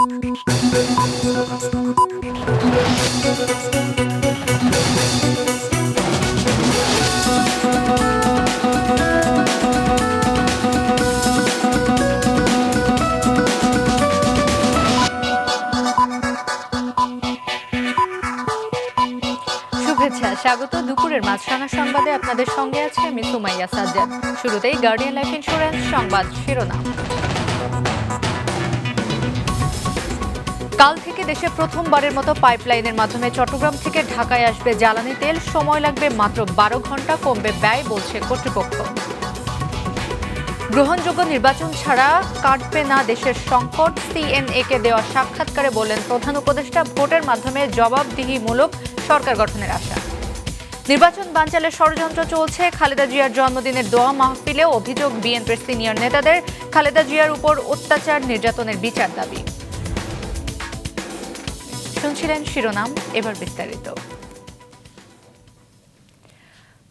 স্বাগত দুপুরের মাছরাঙা সংবাদে আপনাদের সঙ্গে আছে আমি সুমাইয়া সাজ্জাদ। শুরুতেই গার্ডিয়ান লাইফ ইন্স্যুরেন্স সংবাদ শিরোনাম। কাল থেকে দেশে প্রথমবারের মতো পাইপলাইনের মাধ্যমে চট্টগ্রাম থেকে ঢাকায় আসবে জ্বালানি তেল। সময় লাগবে মাত্র 12 ঘন্টা, কমবে ব্যয় বলছে কর্তৃপক্ষ। গ্রহণযোগ্য নির্বাচন ছাড়া কাটবে না দেশের সংকট, সিএনএ-কে দেওয়া সাক্ষাৎকারে বললেন প্রধান উপদেষ্টা। ভোটের মাধ্যমে জবাবদিহিমূলক সরকার গঠনের আশা। নির্বাচন বানচালের ষড়যন্ত্র চলছে। খালেদা জিয়ার জন্মদিনের দোয়া মাহফিলে অভিযোগ বিএনপির সিনিয়র নেতাদের। খালেদা জিয়ার উপর অত্যাচার নির্যাতনের বিচার দাবি। শুনছিলেন শিরোনাম, এবার বিস্তারিত।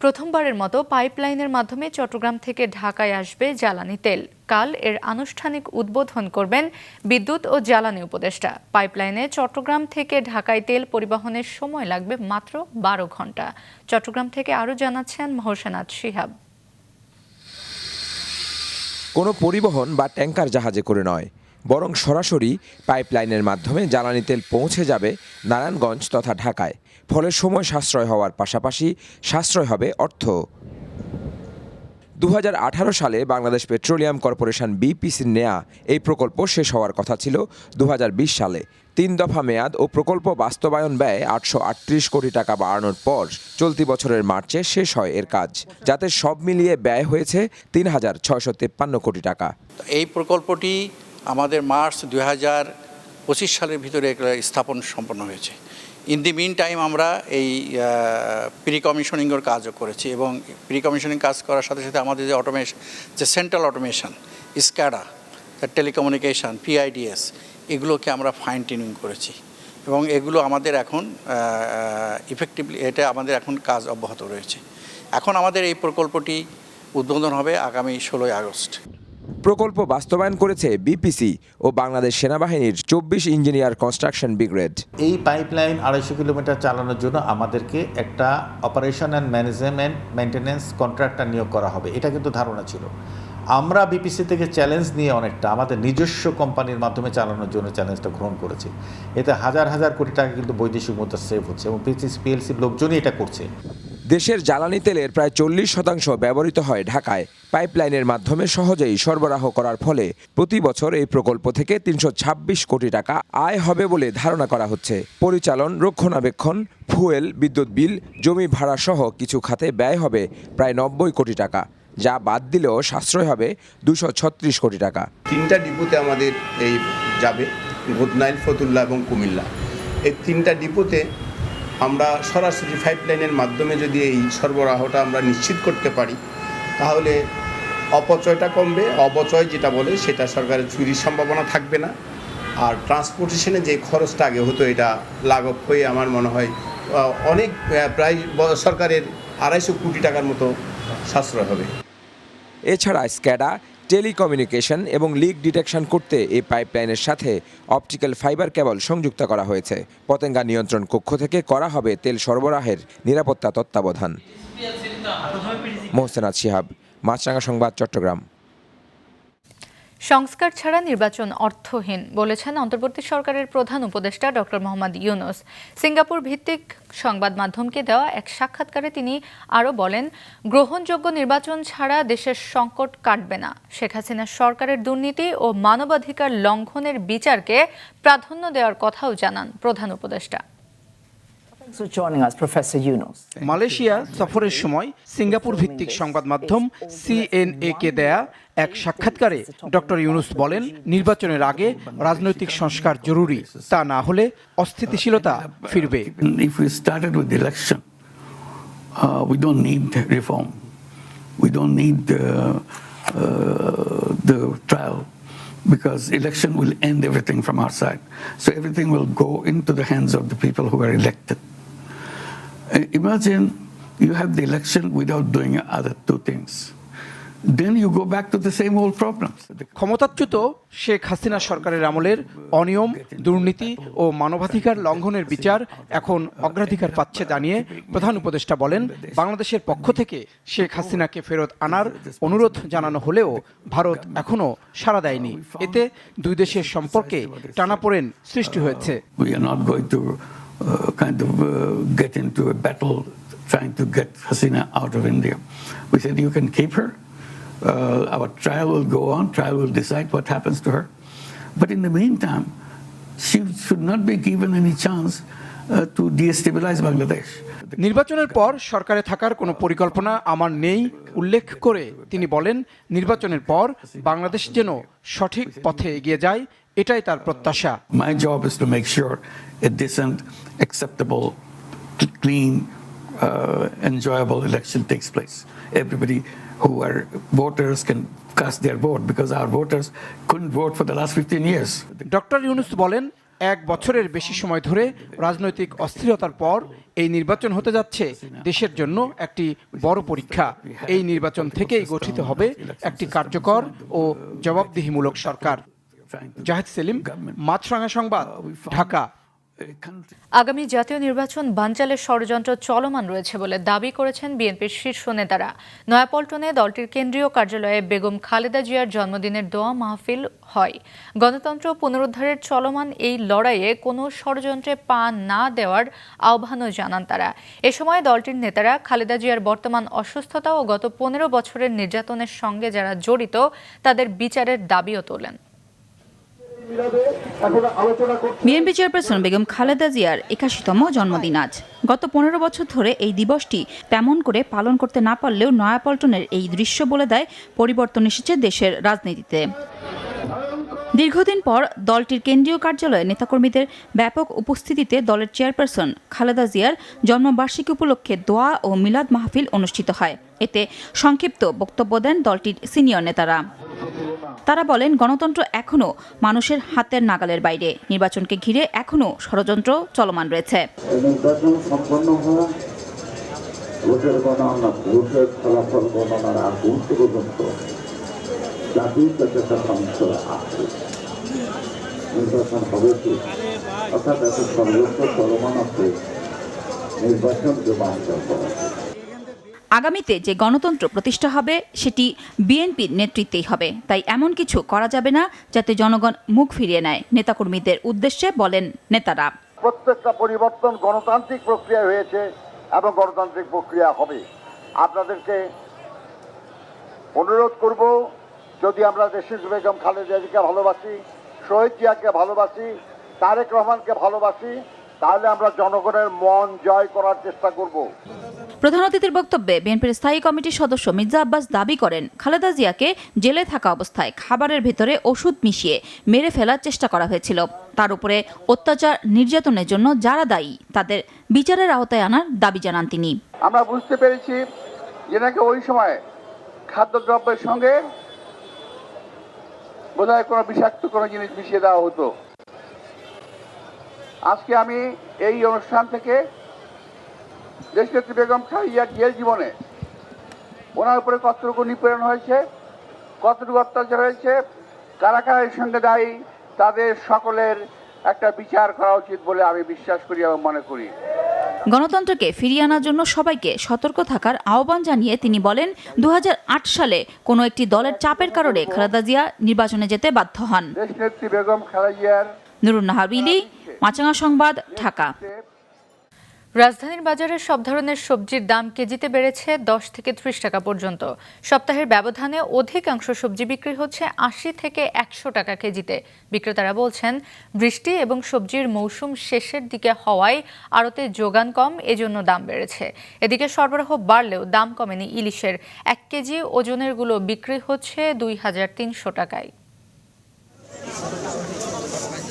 প্রথমবারের মতো পাইপলাইনের মাধ্যমে চট্টগ্রাম থেকে ঢাকায় আসবে জ্বালানি তেল। কাল এর আনুষ্ঠানিক উদ্বোধন করবেন বিদ্যুৎ ও জ্বালানি উপদেষ্টা। পাইপলাইনে চট্টগ্রাম থেকে ঢাকায় তেল পরিবহনের সময় লাগবে মাত্র 12 ঘন্টা। চট্টগ্রাম থেকে আরও জানাচ্ছেন মহসেনাত শিহাব। কোনো পরিবহন বা ট্যাঙ্কার জাহাজে করে নয়, বরং সরাসরি পাইপলাইনের মাধ্যমে জ্বালানি তেল পৌঁছে যাবে নারায়ণগঞ্জ তথা ঢাকায়। ফলে সময় সাশ্রয় হওয়ার পাশাপাশি সাশ্রয় হবে অর্থ। 2018 সালে বাংলাদেশ পেট্রোলিয়াম কর্পোরেশন বিপিসির নেয়া এই প্রকল্প শেষ হওয়ার কথা ছিল 2020 সালে। 3 দফা মেয়াদ ও প্রকল্প বাস্তবায়ন ব্যয় 838 কোটি টাকা বাড়ানোর পর চলতি বছরের মার্চে শেষ হয় এর কাজ, যাতে সব মিলিয়ে ব্যয় হয়েছে 3653 কোটি টাকা। এই প্রকল্পটি আমাদের মার্চ 2025 সালের ভিতরে স্থাপন সম্পন্ন হয়েছে। ইন দি মিন টাইম আমরা এই প্রি কমিশনিংয়ের কাজও করেছি এবং প্রি কমিশনিং কাজ করার সাথে সাথে আমাদের যে সেন্ট্রাল অটোমেশন, স্ক্যাডা, টেলিকমিউনিকেশন, পিআইডিএস, এগুলোকে আমরা ফাইন টিউনিং করেছি এবং এগুলো আমাদের এখন ইফেক্টিভলি এটা আমাদের এখন কাজ অব্যাহত রয়েছে। এখন আমাদের এই প্রকল্পটি উদ্বোধন হবে আগামী 16 আগস্ট। প্রকল্প বাস্তবায়ন করেছে বিপিসি ও বাংলাদেশ সেনাবাহিনীর 24 ইঞ্জিনিয়ার কনস্ট্রাকশন ব্রিগেড। এই পাইপলাইন 250 কিলোমিটার চালানোর জন্য আমাদেরকে একটা operation and management maintenance contractor নিয়োগ করা হবে, এটা কিন্তু ধারণা ছিল। আমরা বিপিসি থেকে চ্যালেঞ্জ নিয়ে অনেকটা আমাদের নিজস্ব কোম্পানির মাধ্যমে চালানোর জন্য চ্যালেঞ্জটা গ্রহণ করেছি। এতে হাজার হাজার কোটি টাকা কিন্তু বৈদেশিক মুদ্রা সেভ হচ্ছে এবং পিএলসির লোকজনই এটা করছে। দেশের জ্বালানি তেলের প্রায় 40% ব্যবহৃত হয় ঢাকায়। পাইপলাইনের মাধ্যমে সহজেই সরবরাহ করার ফলে প্রতি বছর এই প্রকল্প থেকে 326 কোটি টাকা আয় হবে বলে ধারণা করা হচ্ছে। পরিচালন, রক্ষণাবেক্ষণ, ফুয়েল, বিদ্যুৎ বিল, জমি ভাড়া সহ কিছু খাতে ব্যয় হবে প্রায় 90 কোটি টাকা, যা বাদ দিলেও সাশ্রয় হবে 236 কোটি টাকা। 3টা ডিপোতে আমাদের এই যাবে, ঘোদনাইল, ফতুল্লা এবং কুমিল্লা। এই 3টা ডিপোতে আমরা সরাসরি পাইপলাইনের মাধ্যমে যদি এই সরবরাহটা আমরা নিশ্চিত করতে পারি তাহলে অপচয়টা কমবে। অপচয় যেটা বলে সেটা সরকারের চুরির সম্ভাবনা থাকবে না। আর ট্রান্সপোর্টেশনে যে খরচটা আগে হতো এটা লাঘব হয়ে আমার মনে হয় অনেক প্রায় সরকারের 250 কোটি টাকার মতো সাশ্রয় হবে। এছাড়া স্ক্যাডা, টেলিকমিউনিকেশন এবং লিক ডিটেকশন করতে এই পাইপলাইনের সাথে অপটিক্যাল ফাইবার কেবল সংযুক্ত করা হয়েছে। পতেঙ্গা নিয়ন্ত্রণ কক্ষ থেকে করা হবে তেল সরবরাহের নিরাপত্তা তত্ত্বাবধান। মহসেনাত শিহাব, মাছরাঙা সংবাদ, চট্টগ্রাম। সংস্কার ছাড়া নির্বাচন অর্থহীন বলেছেন অন্তর্বর্তী সরকারের প্রধান উপদেষ্টা ডক্টর মোহাম্মদ ইউনূস। সিঙ্গাপুর ভিত্তিক সংবাদ মাধ্যমকে দেওয়া এক সাক্ষাৎকারে তিনি আরও বলেন, গ্রহণযোগ্য নির্বাচন ছাড়া দেশের সংকট কাটবে না। শেখ হাসিনার সরকারের দুর্নীতি ও মানবাধিকার লঙ্ঘনের বিচারকে প্রাধান্য দেওয়ার কথাও জানান প্রধান উপদেষ্টা। মালয়েশিয়া সফরের সময় সিঙ্গাপুর ভিত্তিক সংবাদ মাধ্যম সিএনএ-কে দেয়া এক সাক্ষাৎকারে ডক্টর ইউনূস বলেন, নির্বাচনের আগে রাজনৈতিক সংস্কার জরুরি, তা না হলে অস্থিতিশীলতা ফিরবে। If we started with the election, we don't need reform. We don't need the trial, because election will end everything from our side. So everything will go into the hands of the people who are elected. Imagine you have the election without doing other two things. then you go back to the same old problems. ক্ষমতাচ্যুত শেখ হাসিনা সরকারের আমলের অনিয়ম, দুর্নীতি ও মানবাধিকার লঙ্ঘনের বিচার এখন অগ্রাধিকার পাচ্ছে জানিয়ে প্রধান উপদেষ্টা বলেন, বাংলাদেশের পক্ষ থেকে শেখ হাসিনাকে ফেরত আনার অনুরোধ জানানো হলেও ভারত এখনো সাড়া দেয়নি। এতে দুই দেশের সম্পর্কে টানাপোড়েন সৃষ্টি হয়েছে। We are not going to get into a battle trying to get Hasina out of India. We said you can keep her. Our trial will go on. Trial will decide what happens to her. But in the meantime, she should not be given any chance to destabilize Bangladesh. নির্বাচনের পর সরকারে থাকার কোনো পরিকল্পনা আমার নেই উল্লেখ করে তিনি বলেন, নির্বাচনের পর বাংলাদেশ যেন সঠিক পথে এগিয়ে যায়, এটাই তার প্রত্যাশা। My job is to make sure a decent, acceptable, clean, enjoyable election takes place. Everybody who are voters can cast their vote because our voters couldn't vote for the last 15 years. Doctor Yunus বলেন, 1 বছরের বেশি সময় ধরে রাজনৈতিক অস্থিরতার পর এই নির্বাচন হতে যাচ্ছে দেশের জন্য একটি বড় পরীক্ষা। এই নির্বাচন থেকেই গঠিত হবে একটি কার্যকর ও জবাবদিহিমূলক সরকার। জাহিদ সেলিম, মাছরাঙা সংবাদ, ঢাকা। আগামী জাতীয় নির্বাচন বানচালের ষড়যন্ত্র চলমান রয়েছে বলে দাবি করেছেন বিএনপির শীর্ষ নেতারা। নয়াপল্টনে দলটির কেন্দ্রীয় কার্যালয়ে বেগম খালেদা জিয়ার জন্মদিনের দোয়া মাহফিল হয়। গণতন্ত্র পুনরুদ্ধারের চলমান এই লড়াইয়ে কোনো ষড়যন্ত্রে পা না দেওয়ার আহ্বানও জানান তারা। এ সময় দলটির নেতারা খালেদা জিয়ার বর্তমান অসুস্থতা ও গত 15 বছরের নির্যাতনের সঙ্গে যারা জড়িত তাদের বিচারের দাবিও তোলেন। বিএনপি চেয়ারপারসন বেগম খালেদা জিয়ার 81তম জন্মদিন আজ। গত 15 বছর ধরে এই দিবসটি তেমন করে পালন করতে না পারলেও নয়াপল্টনের এই দৃশ্য বলে দেয় পরিবর্তন এসেছে দেশের রাজনীতিতে। দীর্ঘদিন পর দলটির কেন্দ্রীয় কার্যালয়ে নেতাকর্মীদের ব্যাপক উপস্থিতিতে দলের চেয়ারপারসন খালেদা জিয়ার জন্মবার্ষিকী উপলক্ষে দোয়া ও মিলাদ মাহফিল অনুষ্ঠিত হয়। এতে সংক্ষিপ্ত বক্তব্য দেন দলটির সিনিয়র নেতারা। তারা বলেন, গণতন্ত্র এখনও মানুষের হাতের নাগালের বাইরে। নির্বাচনকে ঘিরে এখনও ষড়যন্ত্র চলমান রয়েছে। নির্বাচন সম্পন্ন হওয়া, ভোটের গণনা, ভোটের ফলাফল গণনার আগ মুহূর্ত পর্যন্ত জাতির কাছে একটা সংশয় আছে। নির্বাচন হবে কি, অর্থাৎ এত সর্বোচ্চ চলমান আছে নির্বাচনকে বাঞ্চাল করা। আগামীতে যে গণতন্ত্র প্রতিষ্ঠা হবে সেটি বিএনপির নেতৃত্বেই হবে। তাই এমন কিছু করা যাবে না যাতে জনগণ মুখ ফিরিয়ে নেয়, নেতাকর্মীদের উদ্দেশ্যে বলেন নেতারা। প্রত্যেকটা পরিবর্তন গণতান্ত্রিক প্রক্রিয়া হয়েছে এবং গণতান্ত্রিক প্রক্রিয়া হবে। আপনাদেরকে অনুরোধ করব, যদি আমরা দেশের বেগম খালেদা জিয়াকে ভালোবাসি, শহীদ জিয়াকে ভালোবাসি, তারেক রহমানকে ভালোবাসি, তাহলে আমরা জনগণের মন জয় করার চেষ্টা করব। প্রধান অতিথির বক্তব্যে বিএনপির স্থায়ী কমিটির সদস্য মির্জা আব্বাস দাবি করেন, খালেদা জিয়াকে জেলে থাকা অবস্থায় খাবারের ভেতরে ওষুধ মিশিয়ে মেরে ফেলার চেষ্টা করা হয়েছিল। তার উপরে অত্যাচার নির্যাতনের জন্য যারা দায়ী তাদের বিচারের আওতায় আনার দাবি জানান তিনি। আমরা বুঝতে পেরেছি যে নাকি ওই সময় খাদ্যদ্রব্যের সঙ্গে বোধহয় কোনো বিষাক্ত কোনো জিনিস মিশিয়ে দেওয়া হতো। আজকে আমি এই অনুষ্ঠান থেকে দেশনেত্রী বেগম খালেদা জিয়ার জীবনে ওনার উপরে কতটুকু নিপীড়ন হয়েছে, কতটুকু অত্যাচার হয়েছে, কারা কারা এর সঙ্গে দায়ী, তাদের সকলের একটা বিচার করা উচিত বলে আমি বিশ্বাস করি এবং মনে করি। গণতন্ত্রকে ফিরিয়ে আনার জন্য সবাইকে সতর্ক থাকার আহ্বান জানিয়ে তিনি বলেন, 2008 সালে কোনো একটি দলের চাপের কারণে খালেদা জিয়া নির্বাচনে যেতে বাধ্য হন। দেশনেত্রী বেগম খালেদা জিয়ার নুরুন নাহার বিলি, মাছরাঙা সংবাদ, ঢাকা। রাজধানীর বাজারে সব ধরনের সবজির দাম কেজিতে বেড়েছে 10 থেকে 30 টাকা পর্যন্ত। সপ্তাহের ব্যবধানে অধিকাংশ সবজি বিক্রি হচ্ছে 80 থেকে 100 টাকা কেজিতে। বিক্রেতারা বলছেন, বৃষ্টি এবং সবজির মৌসুম শেষের দিকে হওয়ায় আড়তে যোগান কম, এজন্য দাম বেড়েছে। এদিকে সরবরাহ বাড়লেও দাম কমেনি ইলিশের। 1 কেজি ওজনের গুলো বিক্রি হচ্ছে 2300 টাকায়।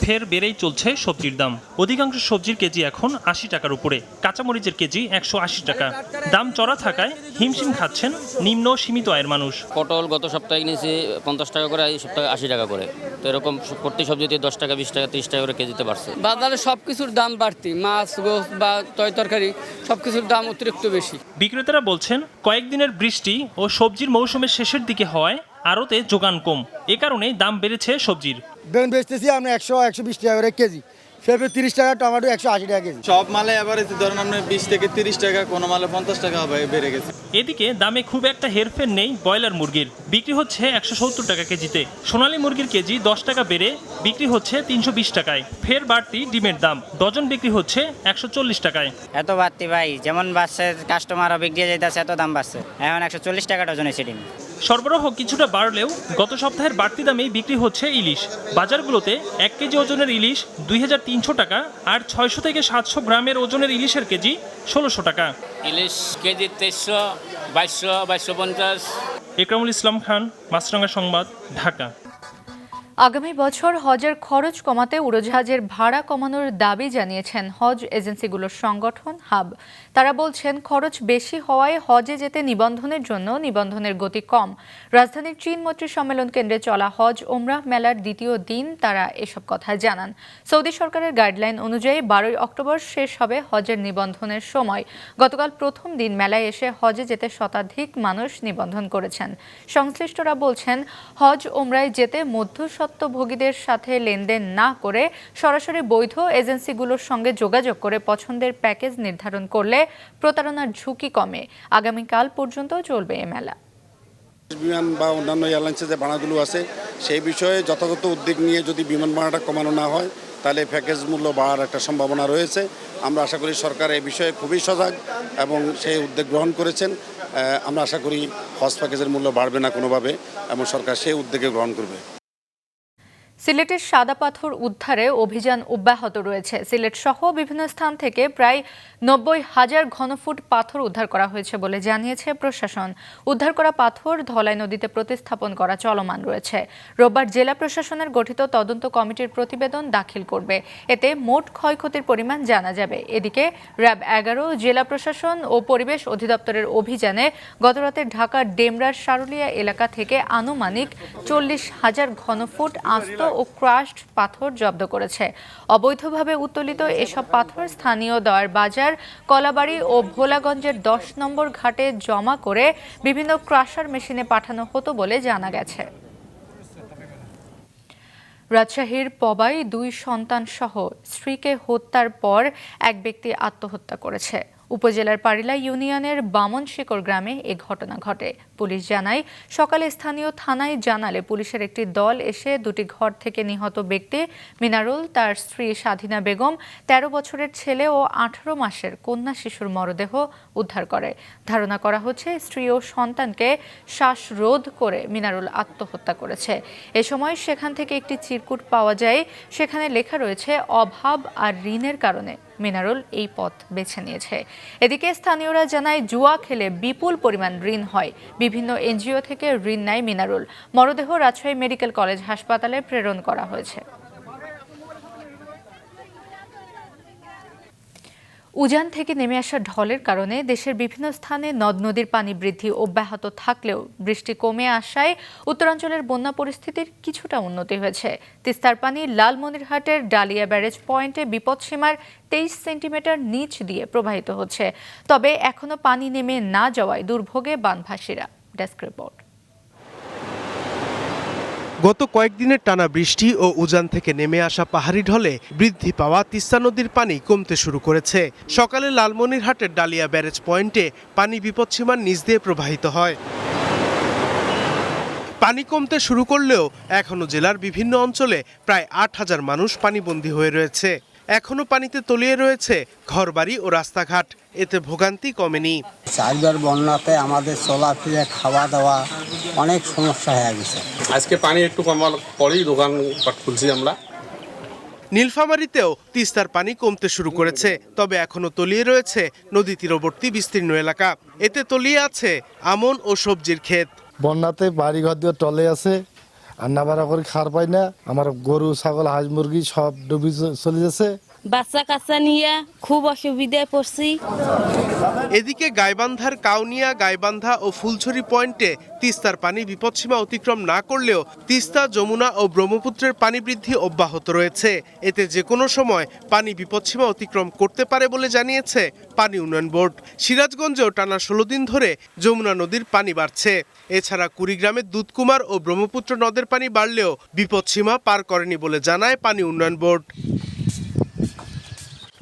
ফের বেড়েই চলছে সবজির দাম। অধিকাংশ সবজির কেজি এখন 80 টাকার উপরে, কাঁচামরিচের কেজি 180 টাকা। দাম চড়া থাকায় হিমশিম খাচ্ছেন নিম্ন সীমিত আয়ের মানুষ। পটল গত সপ্তাহে কিনেছি 50 টাকা করে, এই সপ্তাহে 80 টাকা করে। তো এরকম প্রতি সবজিতে 10 টাকা 20 টাকা 30 টাকা করে কেজিতে বাড়ছে। বাজারে সব কিছুর দাম বাড়তি, মাছ গোস্ত বা তরকারি সব কিছুর দাম অতিরিক্ত বেশি। বিক্রেতারা বলছেন কয়েকদিনের বৃষ্টি ও সবজির মৌসুমের শেষের দিকে হওয়ায় আড়তে যোগান কম, এ কারণেই দাম বেড়েছে সবজির। বেগুন বেচতেছি আমরা 100-120 টাকা করে কেজি, পেঁপে 30 টাকা, টমেটো 180 টাকা কেজি। সব মালে এভারেজ ধরেন আপনি 20 থেকে 30 টাকা, কোনো মালে 50 টাকা বেড়ে গেছে। এদিকে দামে খুব একটা হেরফের নেই ব্রয়লার মুরগির, বিক্রি হচ্ছে 170 টাকা কেজিতে। সোনালী মুরগির কেজি 10 টাকা বেড়ে বিক্রি হচ্ছে 320 টাকায়। ফের বাড়তি ডিমের দাম, ডজন বিক্রি হচ্ছে 140 টাকায়। এত বাড়তি ভাই, যেমন বাড়ছে কাস্টমারও বিক্রি যাইতেছে, এত দাম বাড়ছে। এখন 140 টাকা ডজন হয়েছে ডিম। সরবরাহ কিছুটা বাড়লেও গত সপ্তাহের বাড়তি দামেই বিক্রি হচ্ছে ইলিশ। বাজারগুলোতে 1 কেজি ওজনের ইলিশ 2300 টাকা, আর 600 থেকে 700 গ্রামের ওজনের ইলিশের কেজি 1600 টাকা। ইলিশ কেজি 2300, 2200, 2250। একরামুল ইসলাম খান, মাছরাঙা সংবাদ, ঢাকা। আগামী বছর হজের খরচ কমাতে উড়োজাহাজের ভাড়া কমানোর দাবি জানিয়েছেন হজ এজেন্সিগুলোর সংগঠন হাব। তারা বলছেন খরচ বেশি হওয়ায় হজে যেতে নিবন্ধনের জন্য নিবন্ধনের গতি কম। রাজধানীর চীন মৈত্রী সম্মেলন কেন্দ্রে চলা হজ ওমরাহ মেলার দ্বিতীয় দিন তারা এসব কথা জানান। সৌদি সরকারের গাইডলাইন অনুযায়ী 12 অক্টোবর শেষ হবে হজের নিবন্ধনের সময়। গতকাল প্রথম দিন মেলায় এসে হজে যেতে শতাধিক মানুষ নিবন্ধন করেছেন। সংশ্লিষ্টরা বলছেন হজ ওমরায় যেতে মধ্যস্বত্বভোগীদের সাথে লেনদেন না করে সরাসরি বৈধ এজেন্সিগুলোর সঙ্গে যোগাযোগ করে পছন্দের প্যাকেজ নির্ধারণ করলে প্রতারণার ঝুঁকি কমে। আগামীকাল পর্যন্ত চলবে এ মেলা। বিমান বা অন্যান্য এয়ারলাইন্সের যে ভাড়াগুলো আছে সেই বিষয়ে যথাযথ উদ্যোগ নিয়ে যদি বিমান ভাড়াটা কমানো না হয় তাহলে প্যাকেজ মূল্য বাড়ার একটা সম্ভাবনা রয়েছে। আমরা আশা করি সরকার এই বিষয়ে খুবই সজাগ এবং সেই উদ্যোগ গ্রহণ করেছেন। আমরা আশা করি হজ প্যাকেজের মূল্য বাড়বে না কোনোভাবে এবং সরকার সেই উদ্যোগে গ্রহণ করবে। সিলেটের সাদা পাথর উদ্ধারে অভিযান অব্যাহত রয়েছে। সিলেট সহ বিভিন্ন স্থান থেকে প্রায় 90,000 ঘনফুট পাথর উদ্ধার করা হয়েছে বলে জানিয়েছে প্রশাসন। উদ্ধার করা পাথর ধলাই নদীতে প্রতিস্থাপন করা চলমান রয়েছে। রোববার জেলা প্রশাসনের গঠিত তদন্ত কমিটির প্রতিবেদন দাখিল করবে। এতে মোট ক্ষয়ক্ষতির পরিমাণ জানা যাবে। এদিকে র্যাব 11, জেলা প্রশাসন ও পরিবেশ অধিদপ্তরের অভিযানে গতরাতে ঢাকার ডেমরার সারুলিয়া এলাকা থেকে আনুমানিক 40,000 ঘনফুট আস্ত ও ক্রাশড পাথর জব্দ করেছে। অবৈধভাবে উত্তোলিত এসব পাথর স্থানীয় দয়ার বাজার, কলাবাড়ি ও ভোলাগঞ্জের 10 নম্বর ঘাটে জমা করে বিভিন্ন ক্রাশার মেশিনে পাঠানো হতো বলে জানা গেছে। রাজশাহীর পবায় 2 সন্তান সহ স্ত্রীকে হত্যার পর এক ব্যক্তি আত্মহত্যা করেছে। উপজেলার পারিলা ইউনিয়নের বামনশিকর গ্রামে এ ঘটনা ঘটে। পুলিশ জানায় সকালে স্থানীয় থানায় জানালে পুলিশের একটি দল এসে 2টি ঘর থেকে নিহত ব্যক্তি মিনারুল, তার স্ত্রী স্বাধীনা বেগম, 13 বছরের ছেলে ও 18 মাসের কন্যা শিশুর মরদেহ উদ্ধার করে। ধারণা করা হচ্ছে স্ত্রী ও সন্তানকে শ্বাসরোধ করে মিনারুল আত্মহত্যা করেছে। এ সময় সেখান থেকে একটি চিরকুট পাওয়া যায়, সেখানে লেখা রয়েছে অভাব আর ঋণের কারণে মিনারুল এই পথ বেছে নিয়েছে। এদিকে স্থানীয়রা জানায় জুয়া খেলে বিপুল পরিমাণ ঋণ হয়। বিভিন্ন এনজিও থেকে ঋণ নেয় মিনারুল। মরদেহ রাজশাহী মেডিকেল কলেজ হাসপাতালে প্রেরণ করা হয়েছে। উজান থেকে নেমে আসা ঢলের কারণে দেশের বিভিন্ন স্থানে নদ নদীর পানি বৃদ্ধি অব্যাহত থাকলেও বৃষ্টি কমে আসায় উত্তরাঞ্চলের বন্যা পরিস্থিতির কিছুটা উন্নতি হয়েছে। তিস্তার পানি লালমনিরহাটের ডালিয়া ব্যারেজ পয়েন্টে বিপদসীমার 23 সেন্টিমিটার নিচ দিয়ে প্রবাহিত হচ্ছে। তবে এখনো পানি নেমে না যাওয়ায় দুর্ভোগে বানভাসীরা। Desk report. গত কয়েকদিনের টানা বৃষ্টি ও উজান থেকে নেমে আসা পাহাড়ি ঢলে বৃদ্ধি পাওয়া তিস্তা নদীর পানি কমতে শুরু করেছে। সকালে লালমনিরহাটের ডালিয়া ব্যারেজ পয়েন্টে পানি বিপদসীমার নিচ দিয়ে প্রবাহিত হয়। পানি কমতে শুরু করলেও এখনো জেলার বিভিন্ন অঞ্চলে প্রায় 8,000 মানুষ পানিবন্দী হয়ে রয়েছে। এখনো পানিতে তলিয়ে রয়েছে ঘরবাড়ি ও রাস্তাঘাট, এতে ভোগান্তি কমেনি। 4 বার বন্যাতে আমাদের চলাফেরা, খাওয়া দাওয়া অনেক সমস্যা হয়ে গেছে। আজকে পানি একটু কমার পরেই দোকানপাট খুলছি আমরা। নীলফামারীতেও তিস্তার পানি কমতে শুরু করেছে, তবে এখনো তলিয়ে রয়েছে নদী তীরবর্তী বিস্তীর্ণ এলাকা। এতে তলিয়ে আছে আমন ও সবজির ক্ষেত। বন্যাতে বাড়িঘর দিয়ে টলে আছে, রান্না বাড়া করে খাওয়ার পাই না, আমার গরু ছাগল হাঁস মুরগি সব ডুবি চলে যাচ্ছে। বাচ্চা কাচ্চা নিয়ে খুব অসুবিধায় পড়ছি। এদিকে গাইবান্ধার কাউনিয়া, গাইবান্ধা ও ফুলছড়ি পয়েন্টে তিস্তার পানি বিপদসীমা অতিক্রম না করলেও তিস্তা, যমুনা ও ব্রহ্মপুত্রের পানি বৃদ্ধি অব্যাহত রয়েছে। এতে যে কোনো সময় পানি বিপদসীমা অতিক্রম করতে পারে বলে জানিয়েছে পানি উন্নয়ন বোর্ড। সিরাজগঞ্জেও টানা 16 দিন ধরে যমুনা নদীর পানি বাড়ছে। এছাড়া কুড়িগ্রামের দুধকুমার ও ব্রহ্মপুত্র নদের পানি বাড়লেও বিপদসীমা পার করেনি বলে জানায় পানি উন্নয়ন বোর্ড।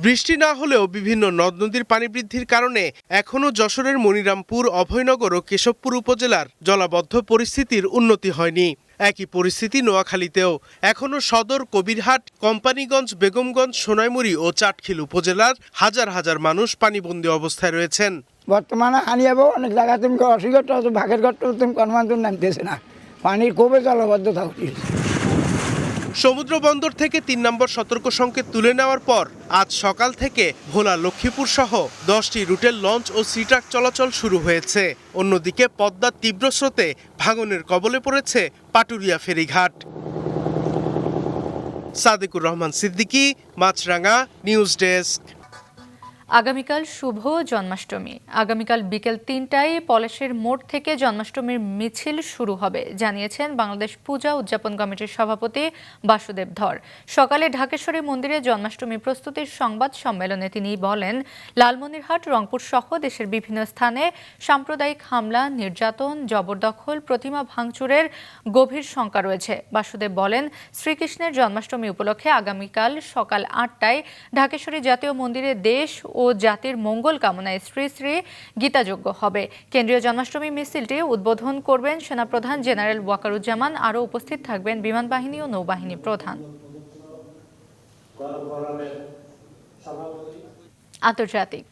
বৃষ্টি না হলেও বিভিন্ন নদ নদীর পানি বৃদ্ধির কারণে এখনও যশোরের মনিরামপুর, অভয়নগর ও কেশবপুর উপজেলার জলাবদ্ধ পরিস্থিতির উন্নতি হয়নি। একই পরিস্থিতি নোয়াখালীতেও। এখনও সদর, কবিরহাট, কোম্পানিগঞ্জ, বেগমগঞ্জ, সোনাইমুড়ি ও চাটখিল উপজেলার হাজার হাজার মানুষ পানিবন্দী অবস্থায় রয়েছেন। বর্তমানে আনিয়াবো অনেক জায়গা তুমি অসুবিধা ভাগের ঘর তুমি কর্মান্তর নামতেছে না, পানির খুবই জলবদ্ধতা হচ্ছে। সমুদ্র বন্দর থেকে 3 নম্বর সতর্ক সংকেত তুলে নেওয়ার পর আজ সকাল থেকে ভোলা, লক্ষ্মীপুর সহ 10টি রুটের লঞ্চ ও সি ট্রাক চলাচল শুরু হয়েছে। অন্যদিকে পদ্মার তীব্র স্রোতে ভাঙনের কবলে পড়েছে পাটুরিয়া ফেরিঘাট। সাদেকুর রহমান সিদ্দিকী, মাছরাঙা, নিউজ ডেস্ক। আগামীকাল শুভ জন্মাষ্টমী। আগামীকাল বিকেল 3টায় পলাশের মোড় থেকে জন্মাষ্টমীর মিছিল শুরু হবে জানিয়েছেন বাংলাদেশ পূজা উদযাপন কমিটির সভাপতি বাসুদেব ধর। সকালে ঢাকেশ্বরী মন্দিরে জন্মাষ্টমী প্রস্তুতির সংবাদ সম্মেলনে তিনি বলেন, লালমনিরহাট, রংপুর সহ দেশের বিভিন্ন স্থানে সাম্প্রদায়িক হামলা, নির্যাতন, জবরদখল, প্রতিমা ভাঙচুরের গভীর শঙ্কা রয়েছে। বাসুদেব বলেন, শ্রীকৃষ্ণের জন্মাষ্টমী উপলক্ষে আগামীকাল সকাল 8টায় ঢাকেশ্বরী জাতীয় মন্দিরে দেশ ও জাতির মঙ্গল কামনায় শ্রী শ্রী গীতাযজ্ঞ হবে। কেন্দ্রীয় জন্মাষ্টমী মিছিলটি উদ্বোধন করবেন সেনাপ্রধান জেনারেল ওয়াকারুজ্জামান। আরও উপস্থিত থাকবেন বিমান বাহিনী ও নৌবাহিনী প্রধান। আন্তর্জাতিক।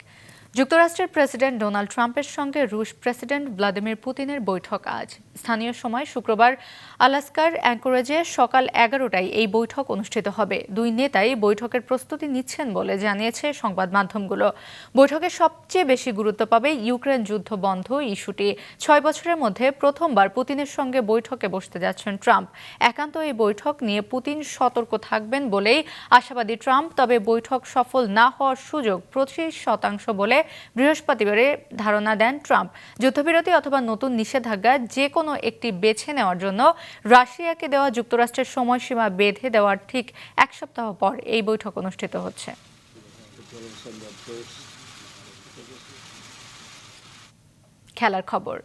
যুক্তরাষ্ট্রের প্রেসিডেন্ট ডোনাল্ড ট্রাম্পের সঙ্গে রুশ প্রেসিডেন্ট ভ্লাদিমির পুতিনের বৈঠক আজ। স্থানীয় সময় শুক্রবার আলাস্কার অ্যাঙ্করেজে সকাল 11টায় এই বৈঠক অনুষ্ঠিত হবে। দুই নেতাই বৈঠকের প্রস্তুতি নিচ্ছেন বলে জানিয়েছে সংবাদ মাধ্যমগুলো। বৈঠকে সবচেয়ে বেশি গুরুত্ব পাবে ইউক্রেন যুদ্ধ বন্ধ ইস্যুটি। 6 বছরের মধ্যে প্রথমবার পুতিনের সঙ্গে বৈঠকে বসতে যাচ্ছেন ট্রাম্প। একান্ত এই বৈঠক নিয়ে পুতিন সতর্ক থাকবেন বলেই আশাবাদী ট্রাম্প। তবে বৈঠক সফল না হওয়ার সুযোগ 25% বলে বৃহস্পতিবারে ধারণা দেন ট্রাম্প। যুদ্ধবিরতি অথবা নতুন নিষেধাজ্ঞা যে কোনো একটি বেছে নেওয়ার জন্য রাশিয়াকে দেওয়া যুক্তরাষ্ট্রের সময়সীমা বেঁধে দেওয়ার ঠিক 1 সপ্তাহ পর এই বৈঠক অনুষ্ঠিত হচ্ছে। খেলার খবর।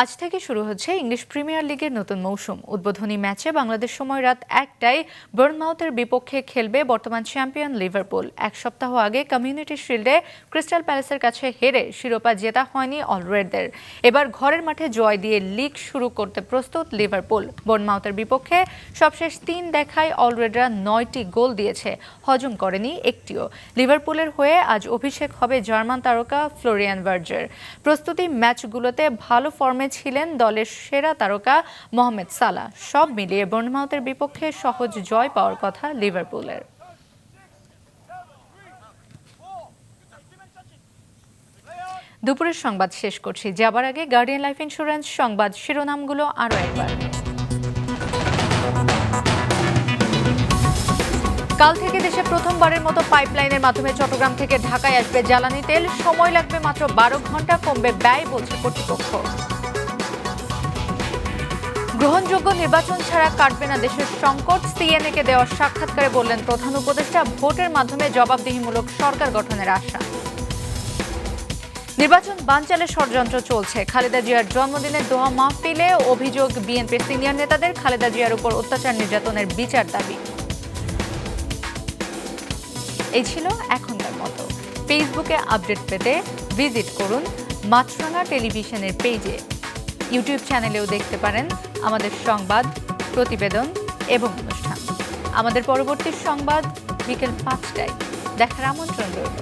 আজ থেকে শুরু হচ্ছে ইংলিশ প্রিমিয়ার লিগের নতুন মৌসুম। উদ্বোধনী ম্যাচে বাংলাদেশ সময় রাত 1টায় বার্নমাউথের বিপক্ষে খেলবে বর্তমান চ্যাম্পিয়ন লিভারপুল। 1 সপ্তাহ আগে কমিউনিটি শিল্ডে ক্রিস্টাল প্যালেসের কাছে হেরে শিরোপা জেতা হয়নি অলরেডদের। এবার ঘরের মাঠে জয় দিয়ে লিগ শুরু করতে প্রস্তুত লিভারপুল। বার্নমাউথের বিপক্ষে সবশেষ 3 দেখায় অলরেডরা 9টি গোল দিয়েছে, হজম করেনি একটিও। লিভারপুলের হয়ে আজ অভিষেক হবে জার্মান তারকা ফ্লোরিয়ান ভার্জার। প্রস্তুতি ম্যাচগুলোতে ভালো ফর্মে ছিলেন দলের সেরা তারকা মোহাম্মদ সালাহ। সব মিলিয়ে বার্নমাউথের বিপক্ষে সহজ জয় পাওয়ার কথা লিভারপুলের। দুপুরের সংবাদ শেষ করছি। যাবার আগে গার্ডিয়ান লাইফ ইন্স্যুরেন্স সংবাদ শিরোনামগুলো আরও একবার। কাল থেকে দেশে প্রথমবারের মতো পাইপলাইনের মাধ্যমে চট্টগ্রাম থেকে ঢাকায় আসবে জ্বালানি তেল। সময় লাগবে মাত্র 12 ঘন্টা, কমবে ব্যয় বলছে কর্তৃপক্ষ। গ্রহণযোগ্য নির্বাচন ছাড়া কাটবে না দেশের সংকট, সিএনএ-কে দেওয়া সাক্ষাৎকারে বললেন প্রধান উপদেষ্টা। ভোটের মাধ্যমে জবাবদিহিমূলক সরকার গঠনের আশা। নির্বাচন বানচালে ষড়যন্ত্র চলছে। খালেদা জিয়ার জন্মদিনের দোয়া মাহফিলে অভিযোগ বিএনপির সিনিয়র নেতাদের। খালেদা জিয়ার উপর অত্যাচার নির্যাতনের বিচার দাবি। এই ছিল এখনকার মতো। ফেসবুকে আপডেট পেতে ভিজিট করুন মাছরাঙা টেলিভিশনের পেজে। ইউটিউব চ্যানেলেও দেখতে পারেন আমাদের সংবাদ, প্রতিবেদন এবং অনুষ্ঠান। আমাদের পরবর্তী সংবাদ বিকেল 5টায় দেখার আমন্ত্রণ রইল।